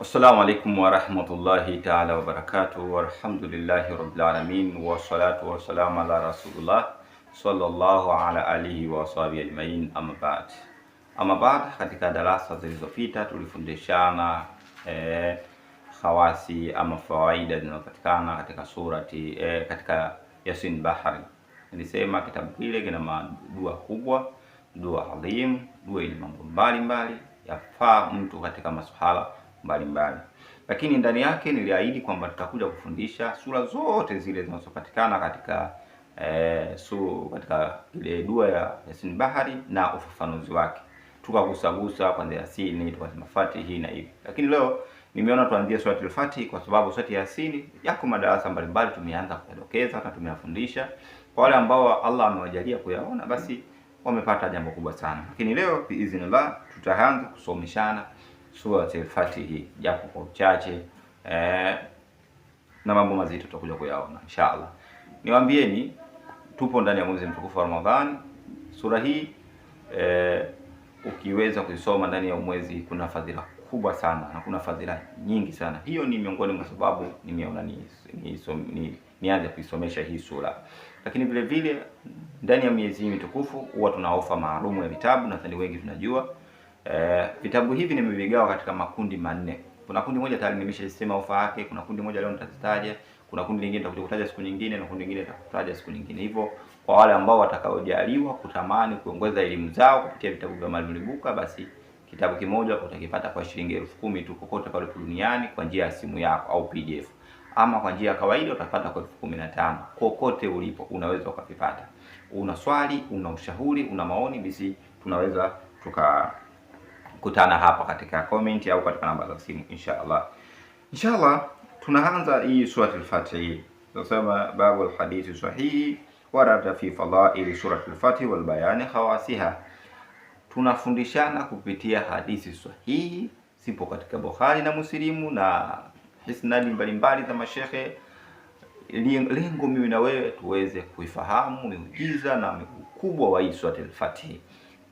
Assalamu alaikum warahmatullahi ta'ala wabarakatuh, walhamdulillahi rabbil alamin, wassalatu wassalamu ala rasulillah sallallahu ala alihi wa sahbihi ajmain, amma ba'd. Katika darasa zilizopita tulifundishana khawasi ama fawaida zinazopatikana katika surati katika Yasin Bahari. Nilisema kitabu kile kina madua kubwa, dua adhim, dua yenye mambo mbalimbali yafaa mtu katika masuala mbalimbali, lakini ndani yake niliahidi kwamba tutakuja kufundisha sura zote zile zinazopatikana katika katika ile dua ya Yasin Bahari na ufafanuzi wake. Tukagusagusa kwanza Yasini, tukasema Fatihi na hivi, lakini leo nimeona tuanzie sura al-Fatihi kwa sababu sura ya Yasini yako madarasa mbalimbali tumeanza kuyadokeza na tumeyafundisha. Kwa wale ambao Allah amewajalia kuyaona, basi wamepata jambo kubwa sana. Lakini leo biiznillah tutaanza kusomeshana sura al-Fatihi japo kwa uchache na mambo mazito tutakuja kuyaona inshallah. Niwaambieni tupo ndani ya mwezi mtukufu wa Ramadhani. Sura hii ukiweza kuisoma ndani ya mwezi kuna fadhila kubwa sana na kuna fadhila nyingi sana. Hiyo ni miongoni mwa sababu nimeona nianze kuisomesha hii sura. Lakini vile vile ndani ya miezi mitukufu huwa tuna ofa maalum ya vitabu, nadhani wengi tunajua. Vitabu hivi nimevigawa katika makundi manne. Kuna kundi moja tayari nimeshasema ofa yake, kuna kundi moja leo nitazitaja, kuna kundi lingine nitakuja kutaja siku nyingine, na kundi lingine nitakutaja siku nyingine. Hivyo kwa wale ambao watakaojaliwa kutamani kuongeza elimu zao kupitia vitabu vya Mwalimu Libuka, basi kitabu kimoja utakipata kwa shilingi 10,000 tu kokote pale duniani kwa njia ya simu yako au PDF, ama kwa njia ya kawaida utapata kwa 15,000 kokote ulipo unaweza ukavipata. Una swali, una ushauri, una maoni, basi tunaweza tukakutana hapa katika comment au katika namba za simu inshallah. Tunaanza hii sura al-Fatihi. Tunasema babu al-hadithi sahihi warada fi fadaili surati al-Fatihi wal bayani khawasiha. Tunafundishana kupitia hadithi sahihi zipo katika Bukhari na Muslimu na hisnadi mbalimbali za mashehe. Lengo mimi na wewe tuweze kuifahamu miujiza na ukubwa wa hii sura al-Fatihi.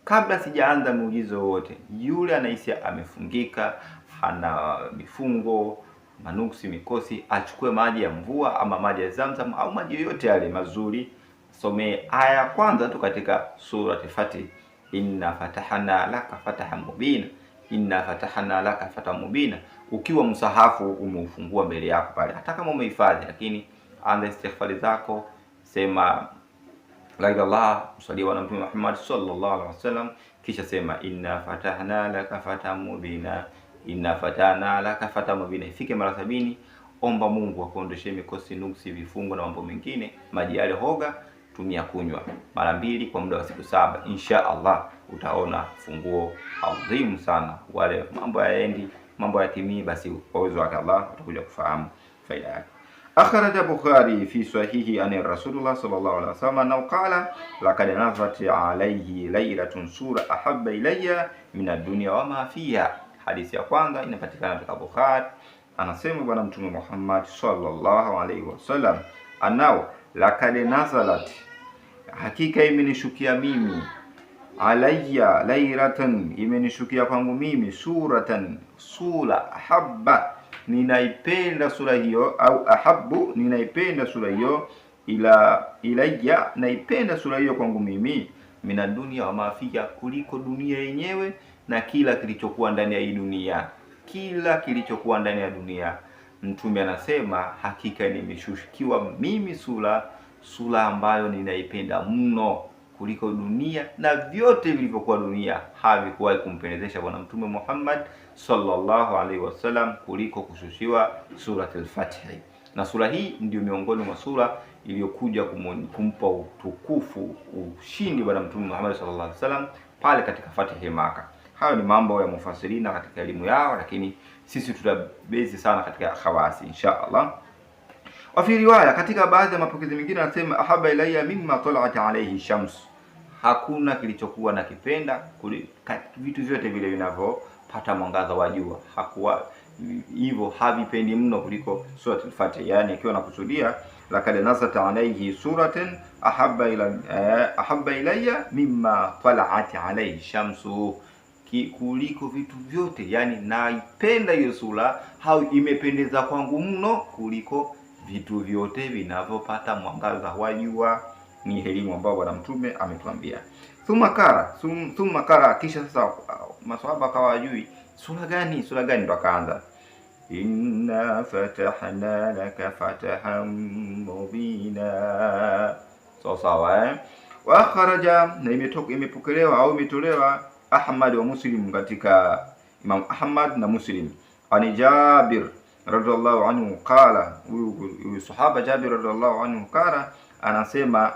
Kabla sijaanza muujiza wote, yule anahisi amefungika, hana mifungo, manuksi, mikosi, achukue maji ya mvua ama maji ya Zamzam au maji yoyote yale mazuri, somee aya ya kwanza tu katika sura al-Fatihi, inna fatahna laka fatahan mubina, inna fatahna laka fatahan mubina. Ukiwa msahafu umeufungua mbele yako pale, hata kama umehifadhi, lakini anza istighfari zako, sema la ilaha illallah, msaliwa na Mtume Muhammad sallallahu alaihi wasallam, kisha sema inna fatahna laka fatahan mubina, inna fatahna laka fatahan mubina. Ifike mara 70. Omba Mungu akuondoshe mikosi, nuksi, vifungo na mambo mengine. Maji yale hoga, tumia kunywa mara 2 kwa muda wa siku 7. Insha Allah utaona funguo adhimu sana. Wale mambo yaendi, mambo yatimii, basi kwa uwezo wa Allah utakuja kufahamu faida yake. Akhraja Bukhari fi sahihi an Rasulullah sallallahu alaihi wasallam na qala laqad nazalat alayhi laylatun sura ahabba ilayya min ad-dunya wa ma fiha. Hadithi ya kwanza inapatikana katika Bukhari. Anasema bwana Mtume Muhammad sallallahu alaihi wasallam, anao laqad nazalat, hakika imenishukia mimi, alayya laylatan, imenishukia kwangu mimi, suratan, sura, ahabba, ninaipenda sura hiyo, au ahabbu, ninaipenda sura hiyo, ilayya, naipenda sura hiyo kwangu mimi, mina dunia wa mafiya, kuliko dunia yenyewe na kila kilichokuwa ndani ya hii dunia, kila kilichokuwa ndani ya dunia. Mtume anasema hakika nimeshukiwa mimi sura ambayo ninaipenda mno kuliko dunia na vyote vilivyokuwa dunia. Havikuwahi kumpendezesha bwana Mtume Muhammad sallallahu alaihi wasallam kuliko kushushiwa sura al-Fatihi. Na sura hii ndio miongoni mwa sura iliyokuja kumpa utukufu, ushindi bwana Mtume Muhammad sallallahu alaihi wasallam pale katika Fatihi Makkah. Hayo ni mambo ya mufasirina katika elimu yao, lakini sisi tutabezi sana katika khawasi inshallah. Wa fi riwaya, katika baadhi ya mapokezi mengine anasema ahaba ilayya mimma tala'at alayhi shams. Hakuna kilichokuwa na kipenda vitu vyote vile vinavyopata mwangaza wa jua, hakuwa hivyo havipendi mno kuliko sura al-Fatiha. Yani ikiwa nakusudia laqad nazalat alayhi suratan ahabba ilayya mimma tala'at alayhi shamsu, kuliko vitu vyote, yani naipenda hiyo sura au imependeza kwangu mno kuliko vitu vyote vinavyopata mwangaza wa jua. Ni elimu ambayo Bwana Mtume ametuambia. Thumma kara, kisha sasa maswahaba akawa hajui sura gani, ndo akaanza inna fatahna laka fatahan mubina. Sawa wa kharaja, na imepokelewa au imetolewa Ahmad wa Muslim, katika Imam Ahmad na Muslim, ani Jabir radhiallahu anhu qala, huyu sahaba Jabir radhiallahu anhu qala, anasema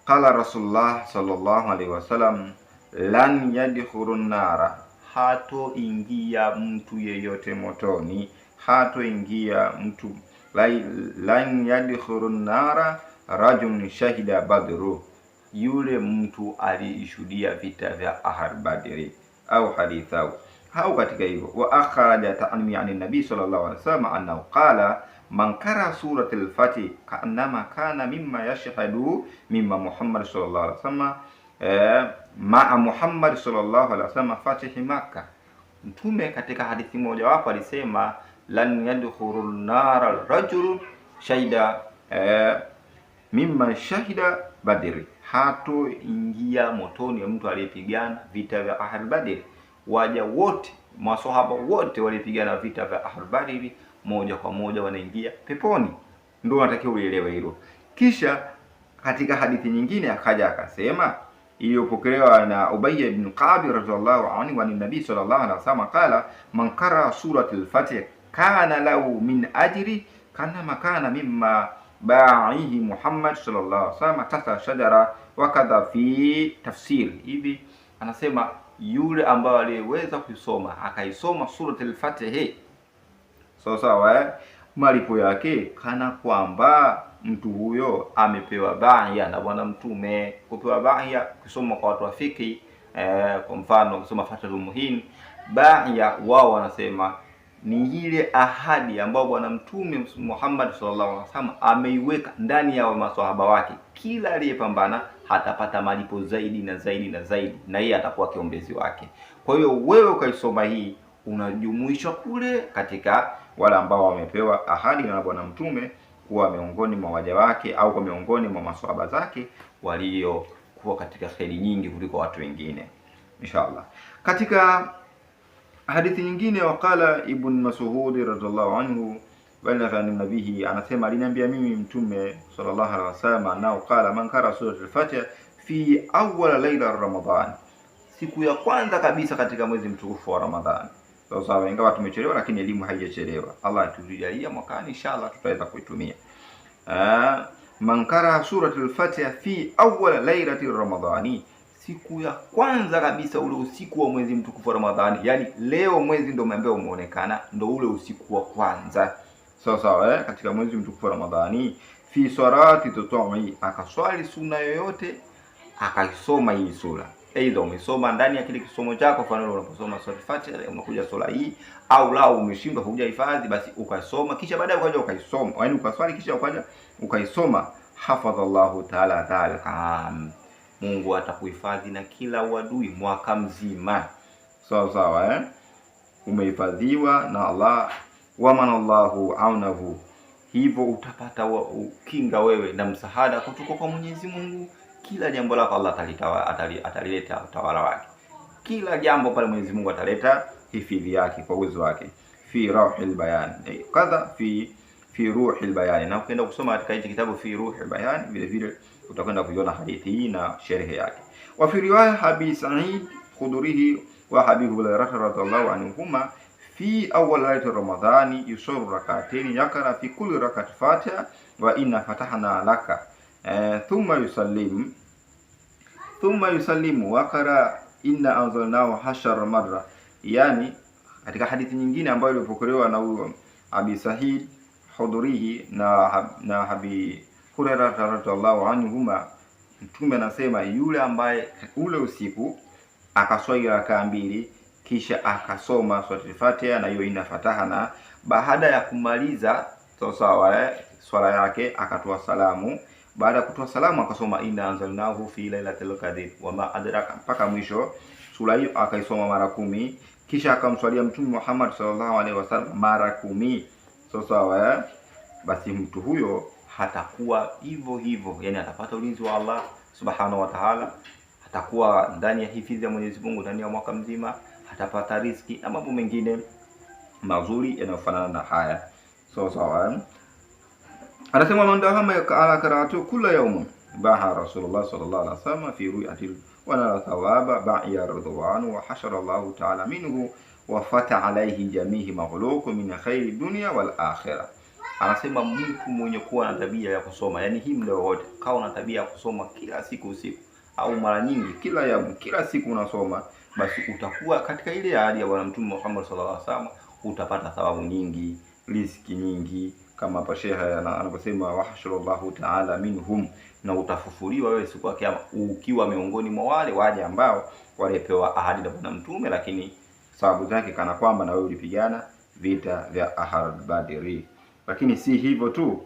qala Rasulullah sallallahu alaihi wasallam, lan yadkhulun nara, hatoingia mtu yeyote motoni, hatoingia mtu, lan yadkhulun nara rajulun shahida badru, yule mtu aliishuhudia vita vya Ahad Badri au hadithau au katika hivyo. Wa akhraja ta'mi an nabii sallallahu alaihi wasallam annahu qala man qara surat al-Fatih ka'annama kana mimma yashhadu mimma Muhammad sallallahu alaihi wasallam ma'a Muhammad sallallahu alaihi wasallam fatih Makkah. Mtume katika hadithi moja wapo alisema lan yadkhulun nara rajul shahida mimma shahida Badri, hatoingia motoni mtu aliyepigana vita vya Ahad Badri. Waja wote, maswahaba wote walipigana vita vya Ahad Badri, moja kwa moja wanaingia peponi. Ndio natakiwa uelewe hilo. Kisha katika hadithi nyingine akaja akasema, iliyopokelewa na Ubay ibn Ka'b radhiallahu anhu, wa nabii sallallahu alaihi wasallam qala man qara surat al-Fatih kana lahu min ajri kana makana mimma ba'ihi Muhammad sallallahu alaihi wasallam tata shajara wa kadha fi tafsir. Hivi anasema yule ambaye aliweza kusoma akaisoma surat al-Fatih sawa, malipo yake kana kwamba mtu huyo amepewa bai'a na Bwana Mtume. Kupewa bai'a kusoma kwa watu wafiki, kwa mfano kusoma Fathul Muhin, bai'a wao wanasema ni ile ahadi ambayo Bwana Mtume Muhammad sallallahu alaihi wasallam ameiweka ndani ya maswahaba wake. Kila aliyepambana hatapata malipo zaidi na zaidi na zaidi, na yeye atakuwa kiombezi wake. Kwa hiyo wewe ukaisoma hii unajumuishwa kule katika wale ambao wamepewa ahadi na Bwana Mtume kuwa miongoni mwa waja wake au kwa miongoni mwa maswahaba zake waliokuwa katika kheri nyingi kuliko watu wengine inshallah. Katika hadithi nyingine, waqala Ibn Mas'ud radhiallahu anhu balagha nabihi, anasema aliniambia mimi Mtume sallallahu alaihi wasallam nao qala man qara surat al-Fatiha fi awwal layla Ramadan, siku ya kwanza kabisa katika mwezi mtukufu wa Ramadhani. Sawa, ingawa tumechelewa lakini elimu haijachelewa. Allah atujalia mwakani inshallah tutaweza kuitumia. Man qara surat al-Fatiha fi awwal laylati Ramadhani, siku ya kwanza kabisa ule usiku wa mwezi mtukufu wa Ramadhani, yani leo mwezi ndio ambao umeonekana, ndio ule usiku wa kwanza. Sawa, katika mwezi mtukufu wa Ramadhani, fi salati tutumi, akaswali sunna yoyote akaisoma hii sura. Aidha umesoma ndani ya kile kisomo chako, kwa mfano unaposoma sura Fatiha unakuja sura hii, au lao umeshindwa hujahifadhi, basi ukasoma kisha baadaye ukaja ukaisoma, yani ukaswali kisha ukaja ukaisoma, hafadhallahu ta'ala dhalika, Mungu atakuhifadhi na kila uadui mwaka mzima. Sawa, umehifadhiwa na Allah, wa manallahu aunahu, hivyo utapata ukinga wewe na msaada kutoka kwa Mwenyezi Mungu. Kila jambo lako Allah atalileta utawala wake. Kila jambo pale Mwenyezi Mungu ataleta hifadhi yake kwa uwezo wake. Fi ruhil bayan kadha fi ruhil bayan, na ukienda kusoma katika hichi kitabu fi ruhil bayan vile vile utakwenda kuiona hadithi hii na sherehe yake. Wa fi riwaya Abi Sa'id Khudrihi wa Abi Hurairah radhiallahu anhuma fi awwal laylatil Ramadhani yusalli rak'atayn yakra fi kulli rak'ati Fatiha wa inna fatahna laka thumma yusallimu wa qara inna anzalnahu 10 marra. Yani katika hadithi nyingine ambayo ilipokelewa na huyo Abi Sa'id Khudrihi na Abi Hurairah radhiallahu anhuma, Mtume anasema yule ambaye ule usiku akaswali rakaa 2 kisha akasoma sura Fatiha na hiyo ina fataha, na baada ya kumaliza sawa swala yake akatoa salamu. Baada ya kutoa salamu akasoma inna anzalnahu fi lailatul qadr wa ma adraka mpaka mwisho sura hiyo akaisoma mara 10, kisha akamswalia Mtume Muhammad sallallahu alaihi wasallam mara 10, sawa, basi mtu huyo hatakuwa hivyo hivyo, yani atapata ulinzi wa Allah subhanahu wa ta'ala, atakuwa ndani ya hifadhi ya Mwenyezi Mungu ndani ya mwaka mzima, atapata riziki na mambo mengine mazuri yanayofanana na haya, sawa. Anasema man dahama ala karatu kila yawm baha Rasulullah sallallahu alaihi wasallam fi ru'yatil wa la thawaba ba'iya ridwan wa hashara Allah ta'ala minhu wa fata alayhi jami'i maghluq min khairi dunya wal akhirah. Anasema mtu mwenye kuwa na tabia ya kusoma, yani hii muda wote kawa na tabia ya kusoma kila siku usiku au mara nyingi kila siku unasoma, basi utakuwa katika ile hali ya Bwana Mtume Muhammad sallallahu alaihi wasallam, utapata thawabu nyingi, riziki nyingi, kama hapa Sheikh anaposema wahshurallahu ta'ala minhum, na utafufuliwa wewe siku ya kiyama ukiwa miongoni mwa wale waje ambao walipewa ahadi na Bwana Mtume, lakini sababu zake kana kwamba na wewe ulipigana vita vya Ahad Badri. Lakini si hivyo tu,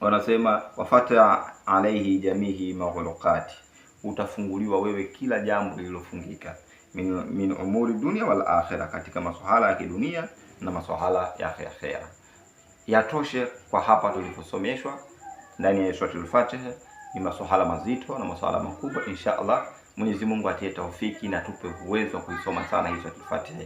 wanasema wafata alaihi jamihi maghluqati, utafunguliwa wewe kila jambo lililofungika min umuri dunia wal akhirah, katika masuala ya kidunia na masuala ya akhera. Yatoshe kwa hapa tuliposomeshwa ndani ya Suratul Fatiha, ni masuala mazito na masuala makubwa. Insha Allah Mwenyezi Mungu atie taufiki na tupe uwezo wa kuisoma sana hii Suratul Fatiha.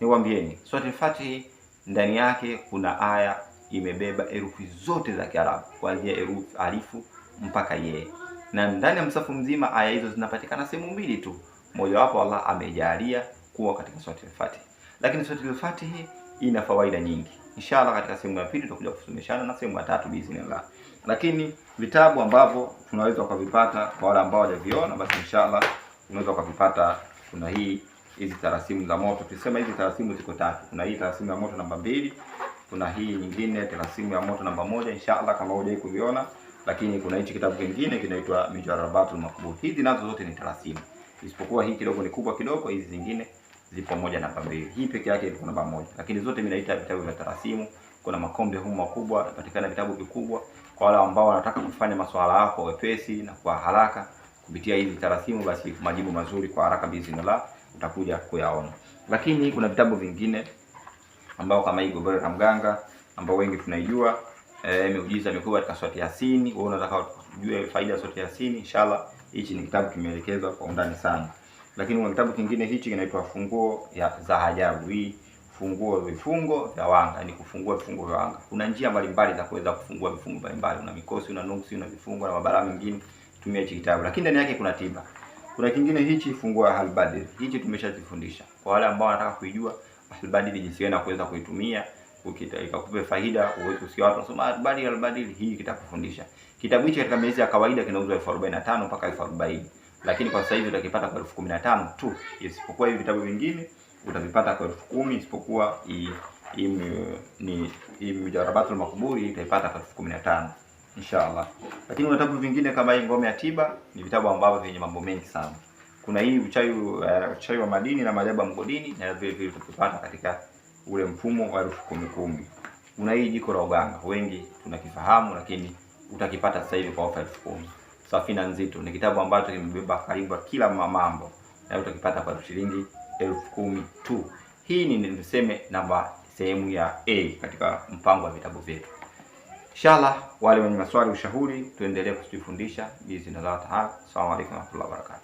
Niwaambieni, Suratul Fatiha ndani yake kuna aya imebeba herufi zote za Kiarabu kuanzia herufi alifu mpaka ye, na ndani ya msafu mzima aya hizo zinapatikana sehemu mbili tu, moja wapo Allah amejalia kuwa katika Suratul Fatiha. Lakini Suratul Fatiha ina fawaida nyingi. Inshallah katika sehemu ya pili tutakuja kusomeshana na sehemu ya tatu biiznillah. Lakini vitabu ambavyo tunaweza kuvipata kwa wale ambao hawajaviona, basi inshallah unaweza kuvipata. Kuna hizi tarasimu za moto. Tulisema hizi tarasimu ziko tatu. Kuna hii tarasimu ya moto namba 2, kuna hii nyingine tarasimu ya moto namba 1, inshallah kama hujai kuviona. Lakini kuna hichi kitabu kingine kinaitwa Mujarabatul Maqbul. Hizi nazo zote ni tarasimu, isipokuwa hii kidogo ni kubwa kidogo, hizi zingine zipo moja namba 2. Hii peke yake iko namba 1. Lakini zote mimi naita vitabu vya tarasimu. Kuna makombe humu makubwa, yanapatikana vitabu vikubwa kwa wale ambao wanataka kufanya masuala yako wepesi na kwa haraka kupitia hizi tarasimu, basi majibu mazuri kwa haraka biiznillah utakuja kuyaona. Lakini kuna vitabu vingine ambao kama hii Gobero la Mganga ambao wengi tunaijua, miujiza mikubwa katika Surati Yasin. Wewe unataka kujua faida ya Surati Yasin, inshallah hichi ni kitabu kimeelekezwa kwa undani sana. Lakini kuna kitabu kingine hichi kinaitwa Funguo za Ajabu. Hii funguo vifungo vya wanga, yani kufungua vifungo vya wanga. Kuna njia mbalimbali za kuweza kufungua vifungo mbalimbali. Una mikosi, una nuksi, una vifungo na mabalaa mengine. Tumia hichi kitabu. Lakini ndani yake kuna tiba. Kuna kingine hichi Funguo ya Al-Badr. Hichi tumeshazifundisha. Kwa wale ambao wanataka kuijua Al-Badr jinsi gani kuweza kuitumia, ikakupe faida, usio watu wasoma Al-Badr, hii kitakufundisha. Kitabu hichi katika miezi ya kawaida kinauzwa 45 mpaka 40. Lakini kwa sasa hivi utakipata kwa 15,000 tu. Isipokuwa hivi vitabu vingine utavipata kwa 10,000, isipokuwa hii Mujarabatul Maqbul utaipata kwa 15,000 inshallah. Lakini vitabu vingine kama hii Ngome ya Tiba ni vitabu ambavyo vyenye mambo mengi sana. Kuna hii uchawi wa madini na maajabu ya mgodini, na vile vile utapata katika ule mfumo wa 10,000. Kuna hii Jiko la Uganga, wengi tunakifahamu, lakini utakipata sasa hivi kwa ofa 10,000. Safina Nzito ni kitabu ambacho kimebeba karibu kila mambo, na utakipata kwa shilingi 10,000 tu. Hii ni niseme sehemu ya A katika mpango wa vitabu vyetu. Inshallah wale wenye maswali ushauri tuendelee kujifundisha biiznillah taala. Asalamu alaykum wa rahmatullahi wa barakatuh.